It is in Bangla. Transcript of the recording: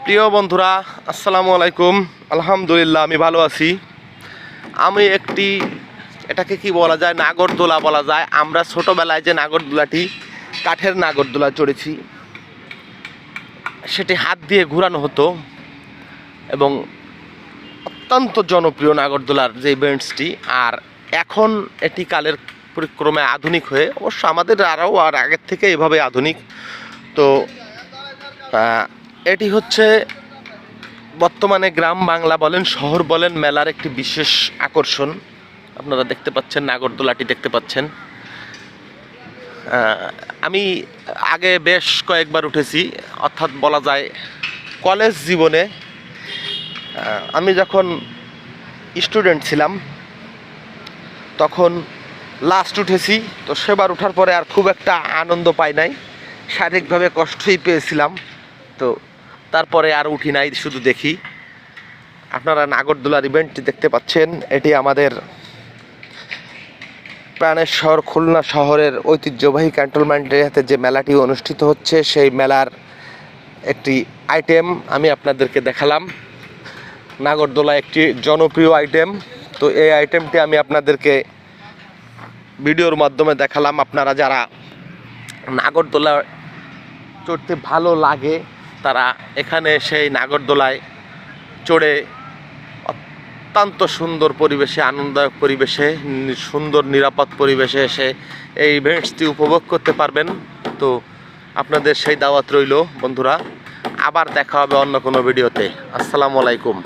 প্রিয় বন্ধুরা, আসসালামু আলাইকুম। আলহামদুলিল্লাহ, আমি ভালো আছি। আমি এটাকে কি বলা যায়, নাগরদোলা বলা যায়। আমরা ছোটোবেলায় যে নাগরদোলাটি, কাঠের নাগরদোলা চড়েছি, সেটি হাত দিয়ে ঘোরানো হতো এবং অত্যন্ত জনপ্রিয় নাগরদোলার যে বেঞ্চটি। আর এখন এটি কালের পরিক্রমায় আধুনিক হয়ে, অবশ্য আমাদের আর আগের থেকে এভাবে আধুনিক। তো এটি হচ্ছে বর্তমানে গ্রাম বাংলা বলেন, শহর বলেন, মেলার একটি বিশেষ আকর্ষণ। আপনারা দেখতে পাচ্ছেন, নাগরদোলাটি দেখতে পাচ্ছেন। আমি আগে বেশ কয়েকবার উঠেছি, অর্থাৎ বলা যায় কলেজ জীবনে আমি যখন স্টুডেন্ট ছিলাম তখন লাস্ট উঠেছি। তো সেবার ওঠার পরে আর খুব একটা আনন্দ পাই নাই, শারীরিকভাবে কষ্টই পেয়েছিলাম। তো তারপরে আর উঠি নাই, শুধু দেখি। আপনারা নাগরদোলার ইভেন্টটি দেখতে পাচ্ছেন। এটি আমাদের প্রাণের শহর খুলনা শহরের ঐতিহ্যবাহী ক্যান্টনমেন্টের হাতে যে মেলাটি অনুষ্ঠিত হচ্ছে, সেই মেলার একটি আইটেম আমি আপনাদেরকে দেখালাম। নাগরদোলা একটি জনপ্রিয় আইটেম। তো এই আইটেমটি আমি আপনাদেরকে ভিডিওর মাধ্যমে দেখালাম। আপনারা যারা নাগরদোলা চড়তে ভালো লাগে, তারা এখানে সেই নাগরদোলায় চড়ে অত্যন্ত সুন্দর পরিবেশে, আনন্দদায়ক পরিবেশে, সুন্দর নিরাপদ পরিবেশে এসে এই ইভেন্টসটি উপভোগ করতে পারবেন। তো আপনাদের সেই দাওয়াত রইল বন্ধুরা। আবার দেখা হবে অন্য কোনো ভিডিওতে। আসসালামু আলাইকুম।